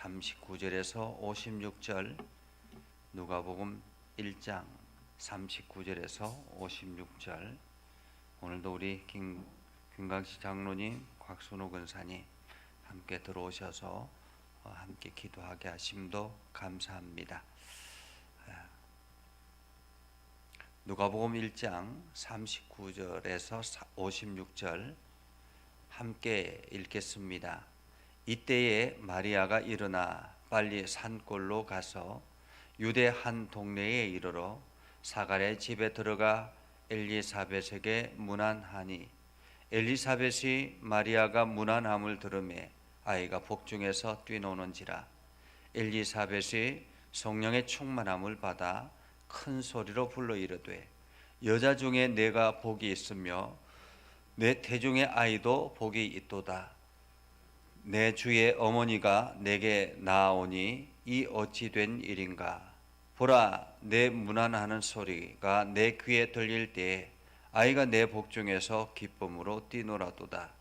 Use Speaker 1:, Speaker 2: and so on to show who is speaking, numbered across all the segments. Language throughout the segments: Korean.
Speaker 1: 39절에서 56절, 누가복음 1장 39절에서 56절. 오늘도 우리 김강시 장로님, 곽순호 권사님 함께 들어오셔서 함께 기도하게 하심도 감사합니다. 누가복음 1장 39절에서 56절 함께 읽겠습니다. 이때에 마리아가 일어나 빨리 산골로 가서 유대 한 동네에 이르러 사가랴의 집에 들어가 엘리사벳에게 문안하니, 엘리사벳이 마리아가 문안함을 들으매 아이가 복중에서 뛰노는지라. 엘리사벳이 성령의 충만함을 받아 큰 소리로 불러 이르되, 여자 중에 내가 복이 있으며 내 태중의 아이도 복이 있도다. 내 주의 어머니가 내게 나아오니 이 어찌 된 일인가. 보라, 내 문안하는 소리가 내 귀에 들릴 때에 아이가 내 복중에서 기쁨으로 뛰노라도다.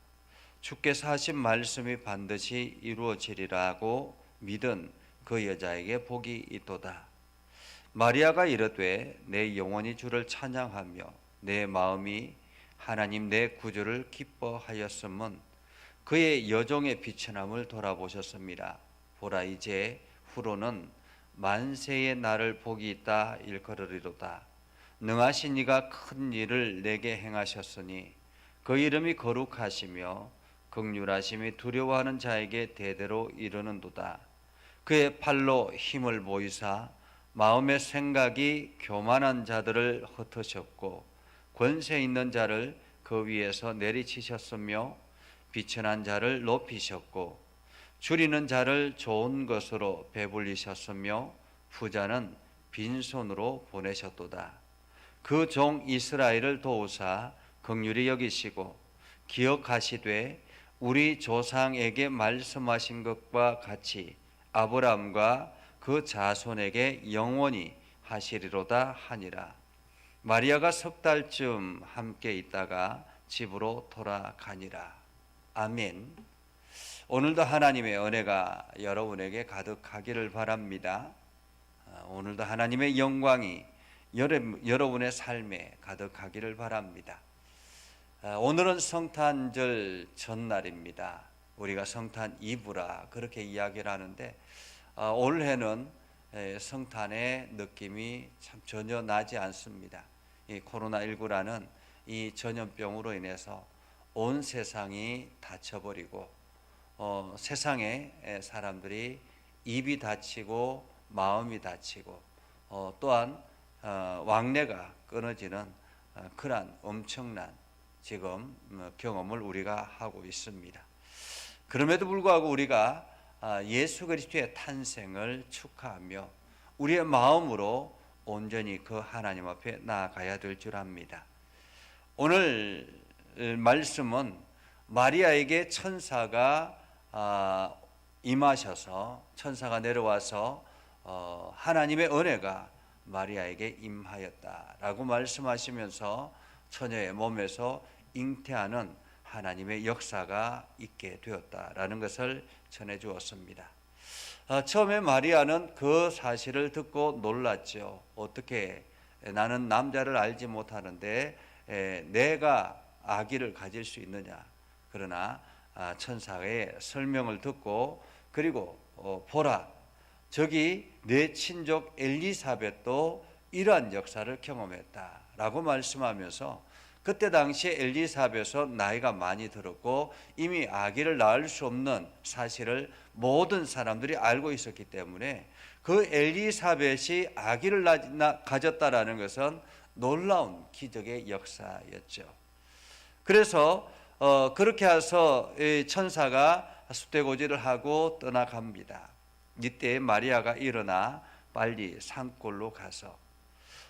Speaker 1: 주께서 하신 말씀이 반드시 이루어지리라고 믿은 그 여자에게 복이 있도다. 마리아가 이르되, 내 영혼이 주를 찬양하며 내 마음이 하나님 내 구주를 기뻐하였음은 그의 여종의 비천함을 돌아보셨습니다. 보라, 이제 후로는 만세의 나를 복이 있다 일컬으리로다. 능하신 이가 큰 일을 내게 행하셨으니 그 이름이 거룩하시며 긍휼하심이 두려워하는 자에게 대대로 이르는도다. 그의 팔로 힘을 보이사 마음의 생각이 교만한 자들을 흩으셨고 권세 있는 자를 그 위에서 내리치셨으며 비천한 자를 높이셨고 줄이는 자를 좋은 것으로 배불리셨으며 부자는 빈손으로 보내셨도다. 그 종 이스라엘을 도우사 긍휼히 여기시고 기억하시되 우리 조상에게 말씀하신 것과 같이 아브라함과 그 자손에게 영원히 하시리로다 하니라. 마리아가 석 달쯤 함께 있다가 집으로 돌아가니라. 아멘. 오늘도 하나님의 은혜가 여러분에게 가득하기를 바랍니다. 오늘도 하나님의 영광이 여러분의 삶에 가득하기를 바랍니다. 오늘은 성탄절 전날입니다. 우리가 성탄 이브라 그렇게 이야기를 하는데, 올해는 성탄의 느낌이 참 전혀 나지 않습니다. 이 코로나19라는 이 전염병으로 인해서 온 세상이 닫혀버리고 세상의 사람들이 입이 닫히고 마음이 닫히고 또한 왕래가 끊어지는 그러한 엄청난 지금 경험을 우리가 하고 있습니다. 그럼에도 불구하고 우리가 예수 그리스도의 탄생을 축하하며 우리의 마음으로 온전히 그 하나님 앞에 나아가야 될 줄 압니다. 오늘 말씀은 마리아에게 천사가 임하셔서, 천사가 내려와서 하나님의 은혜가 마리아에게 임하였다라고 말씀하시면서 처녀의 몸에서 잉태하는 하나님의 역사가 있게 되었다라는 것을 전해 주었습니다. 처음에 마리아는 그 사실을 듣고 놀랐죠. 어떻게 나는 남자를 알지 못하는데 내가 아기를 가질 수 있느냐. 그러나 천사의 설명을 듣고, 그리고 보라, 저기 내 친족 엘리사벳도 이러한 역사를 경험했다라고 말씀하면서, 그때 당시에 엘리사벳은 나이가 많이 들었고 이미 아기를 낳을 수 없는 사실을 모든 사람들이 알고 있었기 때문에 그 엘리사벳이 아기를 가졌다라는 것은 놀라운 기적의 역사였죠. 그래서 그렇게 해서 천사가 숫대고지를 하고 떠나갑니다. 이때 마리아가 일어나 빨리 산골로 가서,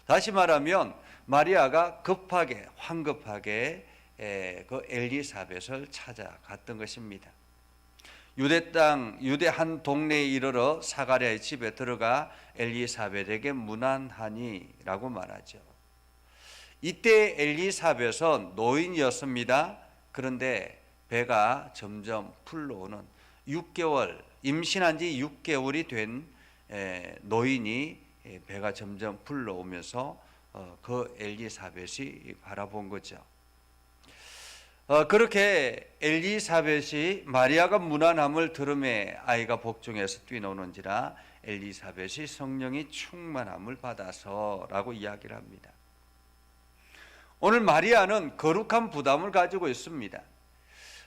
Speaker 1: 다시 말하면 마리아가 황급하게 그 엘리사벳을 찾아갔던 것입니다. 유대 한 동네에 이르러 사가랴의 집에 들어가 엘리사벳에게 문안하니라고 말하죠. 이때 엘리사벳은 노인이었습니다. 그런데 배가 점점 풀러오는 6개월 임신한 지 6개월이 된 노인이 배가 점점 불러오면서 그 엘리사벳이 바라본 거죠. 그렇게 엘리사벳이 마리아가 무난함을 들음에 아이가 복중에서 뛰노는지라 엘리사벳이 성령이 충만함을 받아서라고 이야기를 합니다. 오늘 마리아는 거룩한 부담을 가지고 있습니다.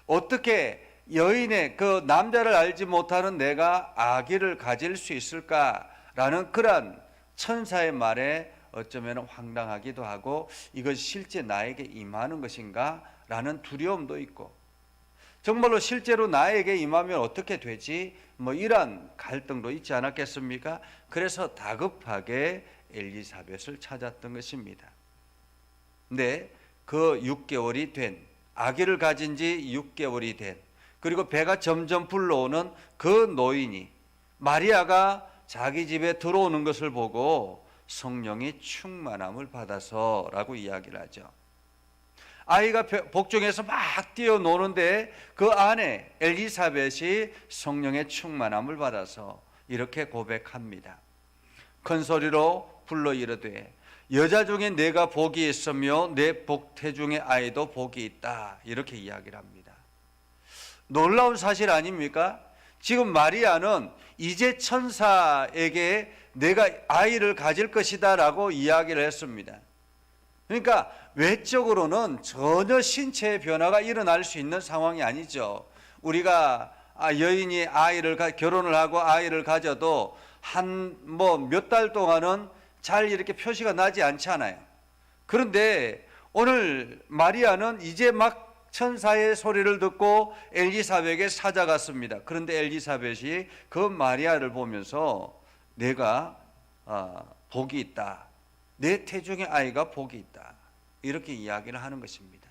Speaker 1: 어떻게 여인의 그 남자를 알지 못하는 내가 아기를 가질 수 있을까라는 그러한 천사의 말에 어쩌면 황당하기도 하고 이것이 실제 나에게 임하는 것인가 라는 두려움도 있고, 정말로 실제로 나에게 임하면 어떻게 되지? 이러한 갈등도 있지 않았겠습니까? 그래서 다급하게 엘리사벳을 찾았던 것입니다. 근데 그 6개월이 된, 아기를 가진 지 6개월이 된, 그리고 배가 점점 불러오는 그 노인이 마리아가 자기 집에 들어오는 것을 보고 성령이 충만함을 받아서라고 이야기를 하죠. 아이가 복중에서 막 뛰어노는데 그 안에 엘리사벳이 성령의 충만함을 받아서 이렇게 고백합니다. 큰 소리로 불러 이르되 여자 중에 내가 복이 있으며 내 복태중의 아이도 복이 있다, 이렇게 이야기를 합니다. 놀라운 사실 아닙니까? 지금 마리아는 이제 천사에게 내가 아이를 가질 것이다 라고 이야기를 했습니다. 그러니까 외적으로는 전혀 신체의 변화가 일어날 수 있는 상황이 아니죠. 우리가 여인이 결혼을 하고 아이를 가져도 몇 달 동안은 잘 이렇게 표시가 나지 않잖아요. 그런데 오늘 마리아는 이제 막 천사의 소리를 듣고 엘리사벳에게 찾아갔습니다. 그런데 엘리사벳이 그 마리아를 보면서 내가 복이 있다, 내 태중의 아이가 복이 있다, 이렇게 이야기를 하는 것입니다.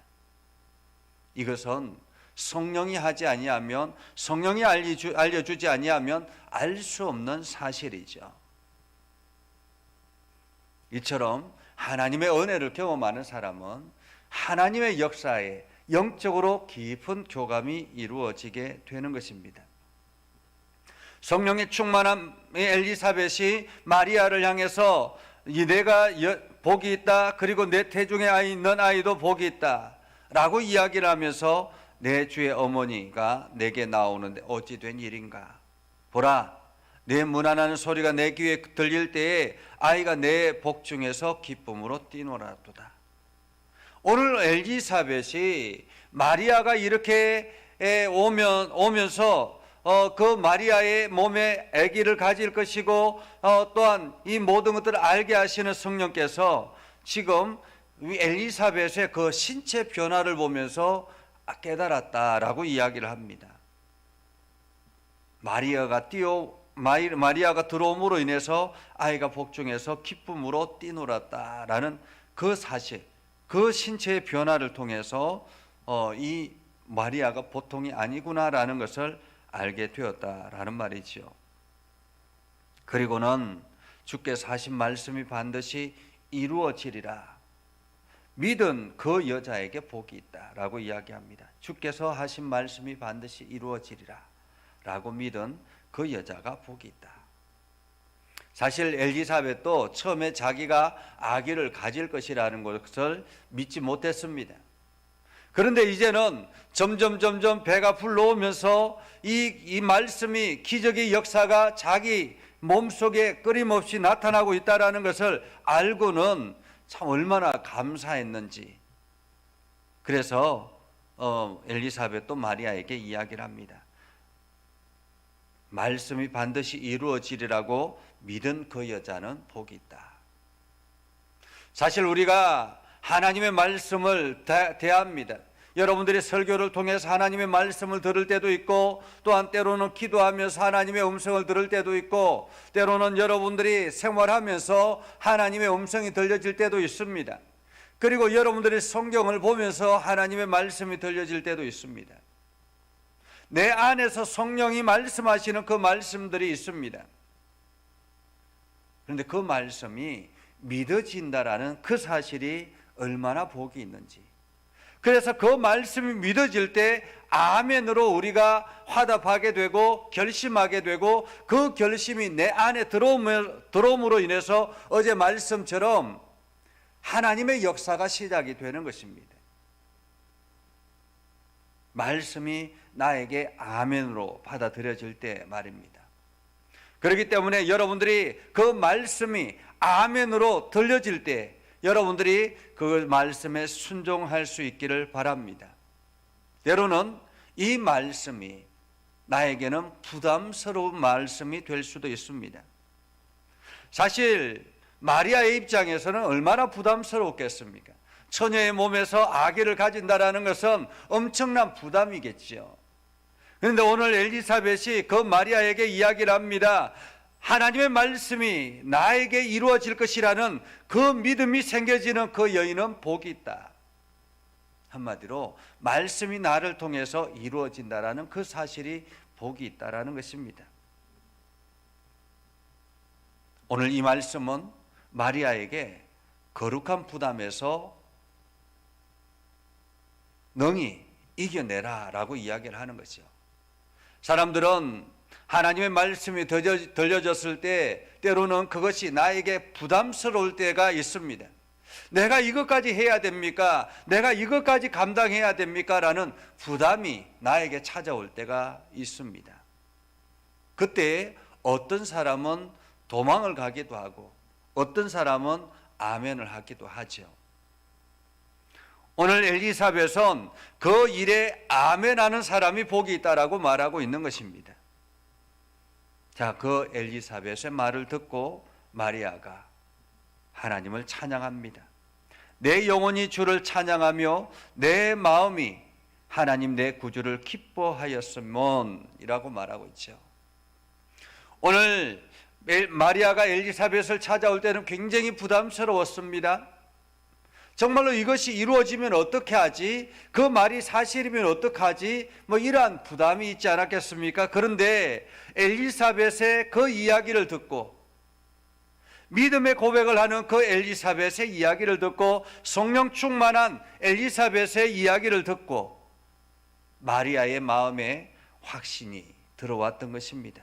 Speaker 1: 이것은 성령이 하지 아니하면, 성령이 알려주지 아니하면 알 수 없는 사실이죠. 이처럼 하나님의 은혜를 경험하는 사람은 하나님의 역사에 영적으로 깊은 교감이 이루어지게 되는 것입니다. 성령의 충만한 엘리사벳이 마리아를 향해서 내가 복이 있다, 그리고 내 태중의 아이 넌 아이도 복이 있다 라고 이야기를 하면서 내 주의 어머니가 내게 나오는데 어찌 된 일인가? 보라, 내 문안하는 소리가 내 귀에 들릴 때에 아이가 내 복중에서 기쁨으로 뛰노라도다. 오늘 엘리사벳이 마리아가 이렇게 오면서 그 마리아의 몸에 아기를 가질 것이고 또한 이 모든 것들을 알게 하시는 성령께서 지금 엘리사벳의 그 신체 변화를 보면서 깨달았다라고 이야기를 합니다. 마리아가 들어옴으로 인해서 아이가 복중에서 기쁨으로 뛰놀았다라는 그 사실, 그 신체의 변화를 통해서 이 마리아가 보통이 아니구나라는 것을 알게 되었다라는 말이지요. 그리고는 주께서 하신 말씀이 반드시 이루어지리라, 믿은 그 여자에게 복이 있다라고 이야기합니다. 주께서 하신 말씀이 반드시 이루어지리라 라고 믿은 그 여자가 복이 있다. 사실 엘리사벳도 처음에 자기가 아기를 가질 것이라는 것을 믿지 못했습니다. 그런데 이제는 점점 배가 불러오면서 이 말씀이, 기적의 역사가 자기 몸속에 끊임없이 나타나고 있다는 것을 알고는 참 얼마나 감사했는지. 그래서 엘리사벳도 마리아에게 이야기를 합니다. 말씀이 반드시 이루어지리라고 믿은 그 여자는 복이 있다. 사실 우리가 하나님의 말씀을 대합니다. 여러분들이 설교를 통해서 하나님의 말씀을 들을 때도 있고, 또한 때로는 기도하면서 하나님의 음성을 들을 때도 있고, 때로는 여러분들이 생활하면서 하나님의 음성이 들려질 때도 있습니다. 그리고 여러분들이 성경을 보면서 하나님의 말씀이 들려질 때도 있습니다. 내 안에서 성령이 말씀하시는 그 말씀들이 있습니다. 그런데 그 말씀이 믿어진다라는 그 사실이 얼마나 복이 있는지, 그래서 그 말씀이 믿어질 때 아멘으로 우리가 화답하게 되고 결심하게 되고 그 결심이 내 안에 들어옴으로 인해서 어제 말씀처럼 하나님의 역사가 시작이 되는 것입니다. 말씀이 나에게 아멘으로 받아들여질 때 말입니다. 그렇기 때문에 여러분들이 그 말씀이 아멘으로 들려질 때 여러분들이 그 말씀에 순종할 수 있기를 바랍니다. 때로는 이 말씀이 나에게는 부담스러운 말씀이 될 수도 있습니다. 사실 마리아의 입장에서는 얼마나 부담스러웠겠습니까? 처녀의 몸에서 아기를 가진다라는 것은 엄청난 부담이겠지요. 그런데 오늘 엘리사벳이 그 마리아에게 이야기를 합니다. 하나님의 말씀이 나에게 이루어질 것이라는 그 믿음이 생겨지는 그 여인은 복이 있다. 한마디로 말씀이 나를 통해서 이루어진다라는 그 사실이 복이 있다라는 것입니다. 오늘 이 말씀은 마리아에게 거룩한 부담에서 능히 이겨내라 라고 이야기를 하는 거죠. 사람들은 하나님의 말씀이 들려졌을 때 때로는 그것이 나에게 부담스러울 때가 있습니다. 내가 이것까지 해야 됩니까? 내가 이것까지 감당해야 됩니까? 라는 부담이 나에게 찾아올 때가 있습니다. 그때 어떤 사람은 도망을 가기도 하고 어떤 사람은 아멘을 하기도 하죠. 오늘 엘리사벳은 그 일에 아멘하는 사람이 복이 있다라고 말하고 있는 것입니다. 자, 그 엘리사벳의 말을 듣고 마리아가 하나님을 찬양합니다. 내 영혼이 주를 찬양하며 내 마음이 하나님 내 구주를 기뻐하였으면 이라고 말하고 있죠. 오늘 마리아가 엘리사벳을 찾아올 때는 굉장히 부담스러웠습니다. 정말로 이것이 이루어지면 어떻게 하지? 그 말이 사실이면 어떡하지? 이러한 부담이 있지 않았겠습니까? 그런데 엘리사벳의 그 이야기를 듣고 믿음의 고백을 하는 그 엘리사벳의 이야기를 듣고 성령 충만한 엘리사벳의 이야기를 듣고 마리아의 마음에 확신이 들어왔던 것입니다.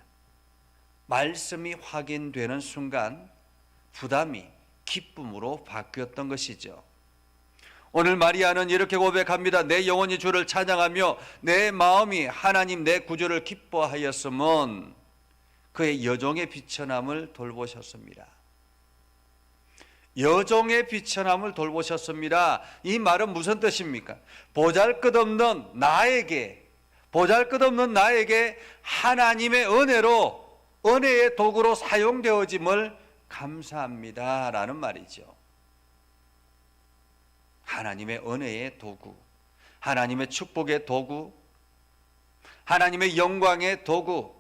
Speaker 1: 말씀이 확인되는 순간 부담이 기쁨으로 바뀌었던 것이죠. 오늘 마리아는 이렇게 고백합니다. 내 영혼이 주를 찬양하며 내 마음이 하나님 내 구주를 기뻐하였으면 그의 여종의 비천함을 돌보셨습니다. 여종의 비천함을 돌보셨습니다. 이 말은 무슨 뜻입니까? 보잘것없는 나에게 하나님의 은혜의 도구로 사용되어짐을 감사합니다 라는 말이죠. 하나님의 은혜의 도구, 하나님의 축복의 도구, 하나님의 영광의 도구.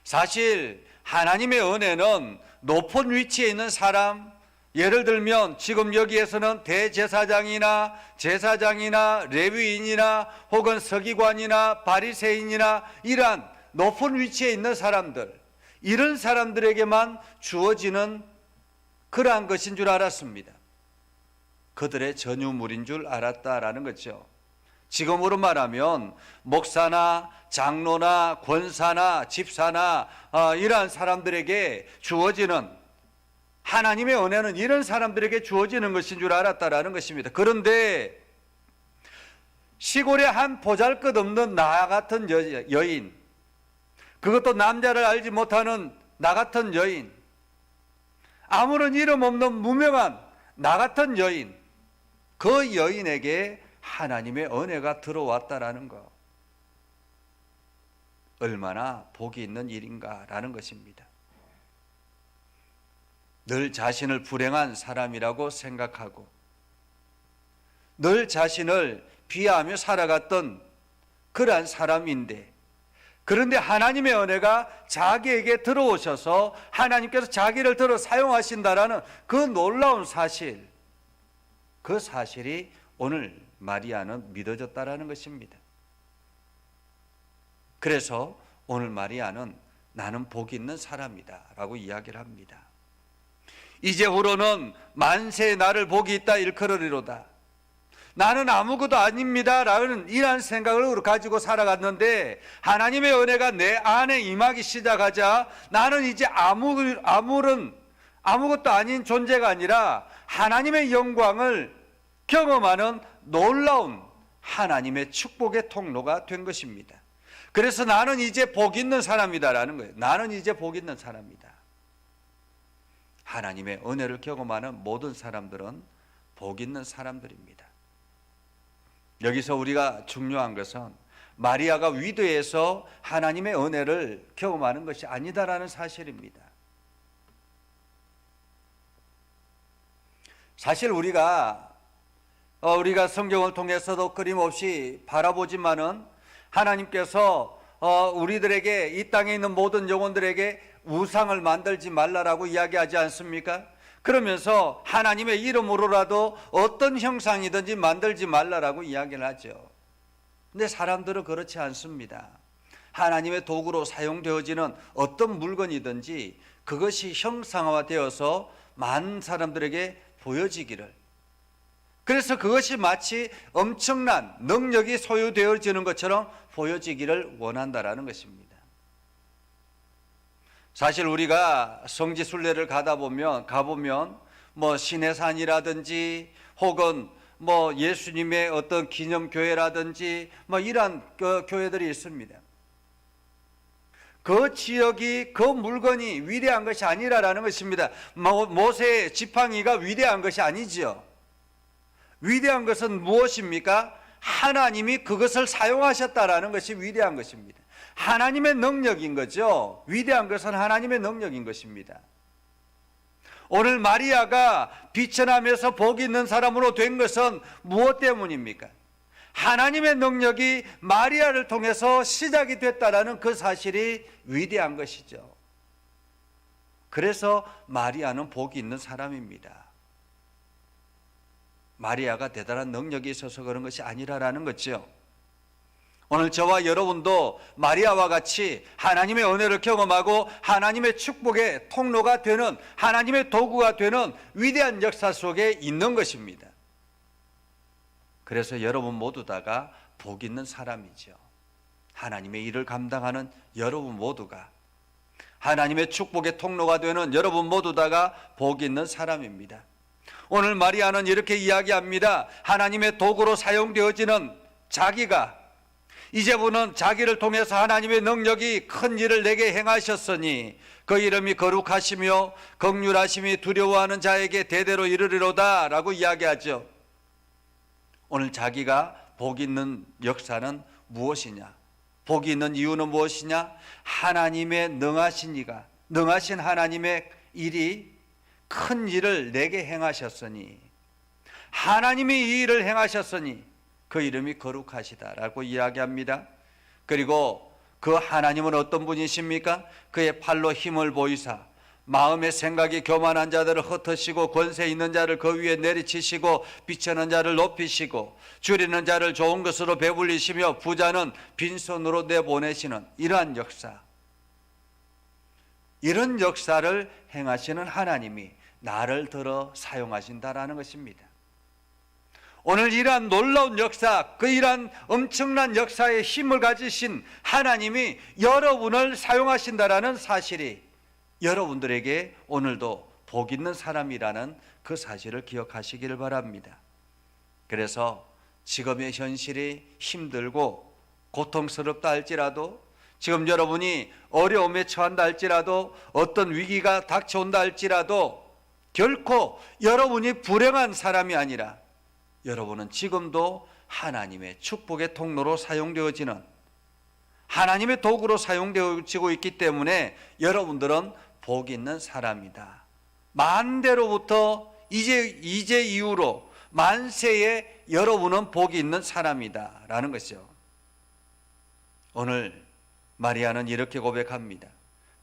Speaker 1: 사실 하나님의 은혜는 높은 위치에 있는 사람, 예를 들면 지금 여기에서는 대제사장이나 제사장이나 레위인이나 혹은 서기관이나 바리새인이나 이러한 높은 위치에 있는 사람들, 이런 사람들에게만 주어지는 그러한 것인 줄 알았습니다. 그들의 전유물인 줄 알았다라는 거죠. 지금으로 말하면 목사나 장로나 권사나 집사나 이러한 사람들에게 주어지는 하나님의 은혜는 이런 사람들에게 주어지는 것인 줄 알았다라는 것입니다. 그런데 시골의 한 보잘것없는 나 같은 여인, 그것도 남자를 알지 못하는 나 같은 여인, 아무런 이름 없는 무명한 나 같은 여인, 그 여인에게 하나님의 은혜가 들어왔다라는 것, 얼마나 복이 있는 일인가라는 것입니다. 늘 자신을 불행한 사람이라고 생각하고 늘 자신을 비하하며 살아갔던 그러한 사람인데, 그런데 하나님의 은혜가 자기에게 들어오셔서 하나님께서 자기를 들어 사용하신다라는 그 놀라운 사실, 그 사실이 오늘 마리아는 믿어졌다라는 것입니다. 그래서 오늘 마리아는 나는 복이 있는 사람이다 라고 이야기를 합니다. 이제후로는 만세 나를 복이 있다 일컬으리로다. 나는 아무것도 아닙니다라는 이런 생각을 가지고 살아갔는데 하나님의 은혜가 내 안에 임하기 시작하자 나는 이제 아무것도 아닌 존재가 아니라 하나님의 영광을 경험하는 놀라운 하나님의 축복의 통로가 된 것입니다. 그래서 나는 이제 복 있는 사람이다라는 거예요. 나는 이제 복 있는 사람이다. 하나님의 은혜를 경험하는 모든 사람들은 복 있는 사람들입니다. 여기서 우리가 중요한 것은 마리아가 위도에서 하나님의 은혜를 경험하는 것이 아니다라는 사실입니다. 사실 우리가 성경을 통해서도 끊임없이 바라보지만은 하나님께서 우리들에게 이 땅에 있는 모든 영혼들에게 우상을 만들지 말라라고 이야기하지 않습니까? 그러면서 하나님의 이름으로라도 어떤 형상이든지 만들지 말라라고 이야기를 하죠. 근데 사람들은 그렇지 않습니다. 하나님의 도구로 사용되어지는 어떤 물건이든지 그것이 형상화되어서 많은 사람들에게 보여지기를, 그래서 그것이 마치 엄청난 능력이 소유되어지는 것처럼 보여지기를 원한다라는 것입니다. 사실 우리가 성지순례를 가보면 뭐 시내산이라든지 혹은 뭐 예수님의 어떤 기념교회라든지 뭐 이러한 교회들이 있습니다. 그 지역이 그 물건이 위대한 것이 아니라는 것입니다. 모세의 지팡이가 위대한 것이 아니지요. 위대한 것은 무엇입니까? 하나님이 그것을 사용하셨다라는 것이 위대한 것입니다. 하나님의 능력인 거죠. 위대한 것은 하나님의 능력인 것입니다. 오늘 마리아가 비천하면서 복이 있는 사람으로 된 것은 무엇 때문입니까? 하나님의 능력이 마리아를 통해서 시작이 됐다라는 그 사실이 위대한 것이죠. 그래서 마리아는 복이 있는 사람입니다. 마리아가 대단한 능력이 있어서 그런 것이 아니라는 거죠. 오늘 저와 여러분도 마리아와 같이 하나님의 은혜를 경험하고 하나님의 축복의 통로가 되는, 하나님의 도구가 되는 위대한 역사 속에 있는 것입니다. 그래서 여러분 모두 다가 복 있는 사람이죠. 하나님의 일을 감당하는 여러분 모두가, 하나님의 축복의 통로가 되는 여러분 모두 다가 복 있는 사람입니다. 오늘 마리아는 이렇게 이야기합니다. 하나님의 도구로 사용되어지는 자기가, 이제부터는 자기를 통해서 하나님의 능력이 큰 일을 내게 행하셨으니 그 이름이 거룩하시며 긍휼하심이 두려워하는 자에게 대대로 이르리로다 라고 이야기하죠. 오늘 자기가 복 있는 역사는 무엇이냐? 복이 있는 이유는 무엇이냐? 하나님의 능하신 하나님의 일이 큰 일을 내게 행하셨으니, 하나님이 이 일을 행하셨으니 그 이름이 거룩하시다라고 이야기합니다. 그리고 그 하나님은 어떤 분이십니까? 그의 팔로 힘을 보이사 마음의 생각이 교만한 자들을 흩으시고 권세 있는 자를 그 위에 내리치시고 비천한 자를 높이시고 줄이는 자를 좋은 것으로 배불리시며 부자는 빈손으로 내보내시는 이러한 역사, 이런 역사를 행하시는 하나님이 나를 들어 사용하신다라는 것입니다. 오늘 이러한 놀라운 역사, 그 이러한 엄청난 역사의 힘을 가지신 하나님이 여러분을 사용하신다라는 사실이 여러분들에게 오늘도 복 있는 사람이라는 그 사실을 기억하시기를 바랍니다. 그래서 지금의 현실이 힘들고 고통스럽다 할지라도, 지금 여러분이 어려움에 처한다 할지라도, 어떤 위기가 닥쳐온다 할지라도 결코 여러분이 불행한 사람이 아니라 여러분은 지금도 하나님의 축복의 통로로 사용되어지는, 하나님의 도구로 사용되어지고 있기 때문에 여러분들은 복 있는 사람이다. 만대로부터 이제 이후로 만세에 여러분은 복이 있는 사람이다 라는 것이죠. 오늘 마리아는 이렇게 고백합니다.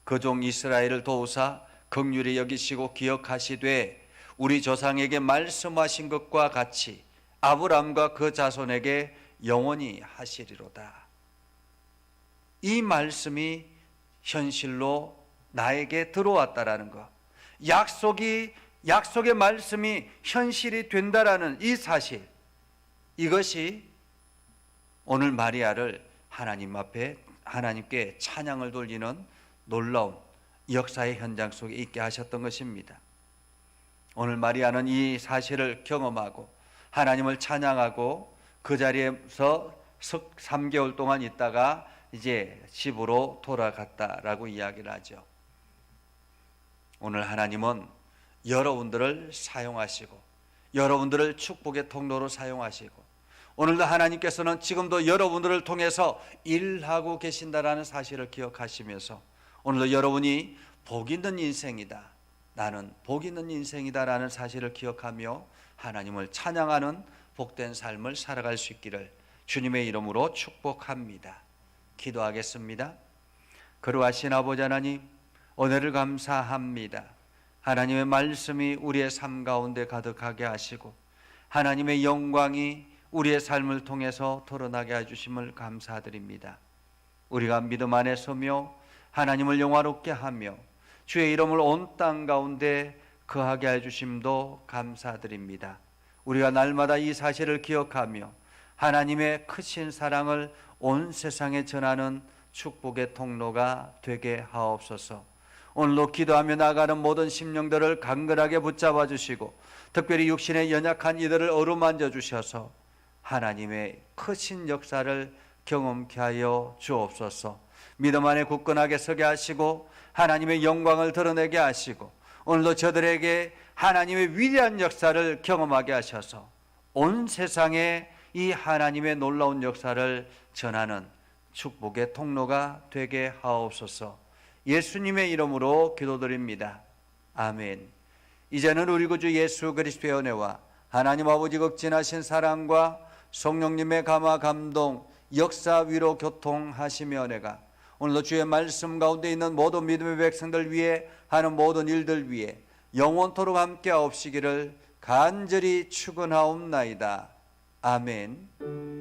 Speaker 1: 그 종 이스라엘을 도우사 긍휼히 여기시고 기억하시되 우리 조상에게 말씀하신 것과 같이 아브람과 그 자손에게 영원히 하시리로다. 이 말씀이 현실로 나에게 들어왔다라는 것, 약속의 말씀이 현실이 된다라는 이 사실, 이것이 오늘 마리아를 하나님 앞에 하나님께 찬양을 돌리는 놀라운 역사의 현장 속에 있게 하셨던 것입니다. 오늘 마리아는 이 사실을 경험하고 하나님을 찬양하고 그 자리에서 3개월 동안 있다가 이제 집으로 돌아갔다라고 이야기를 하죠. 오늘 하나님은 여러분들을 사용하시고 여러분들을 축복의 통로로 사용하시고 오늘도 하나님께서는 지금도 여러분들을 통해서 일하고 계신다라는 사실을 기억하시면서 오늘도 여러분이 복 있는 인생이다, 나는 복 있는 인생이다라는 사실을 기억하며 하나님을 찬양하는 복된 삶을 살아갈 수 있기를 주님의 이름으로 축복합니다. 기도하겠습니다. 거룩하신 아버지 하나님, 은혜를 감사합니다. 하나님의 말씀이 우리의 삶 가운데 가득하게 하시고 하나님의 영광이 우리의 삶을 통해서 드러나게 해주심을 감사드립니다. 우리가 믿음 안에 서며 하나님을 영화롭게 하며 주의 이름을 온 땅 가운데 거하게 해주심도 감사드립니다. 우리가 날마다 이 사실을 기억하며 하나님의 크신 사랑을 온 세상에 전하는 축복의 통로가 되게 하옵소서. 오늘도 기도하며 나가는 모든 심령들을 강건하게 붙잡아 주시고 특별히 육신의 연약한 이들을 어루만져 주셔서 하나님의 크신 역사를 경험케 하여 주옵소서. 믿음 안에 굳건하게 서게 하시고 하나님의 영광을 드러내게 하시고 오늘도 저들에게 하나님의 위대한 역사를 경험하게 하셔서 온 세상에 이 하나님의 놀라운 역사를 전하는 축복의 통로가 되게 하옵소서. 예수님의 이름으로 기도드립니다. 아멘. 이제는 우리 구주 예수 그리스도의 은혜와 하나님 아버지 극진하신 사랑과 성령님의 감화 감동 역사 위로 교통하시며 은혜가 오늘도 주의 말씀 가운데 있는 모든 믿음의 백성들 위해 하는 모든 일들 위해 영원토록 함께 하옵시기를 간절히 축원하옵나이다. 아멘.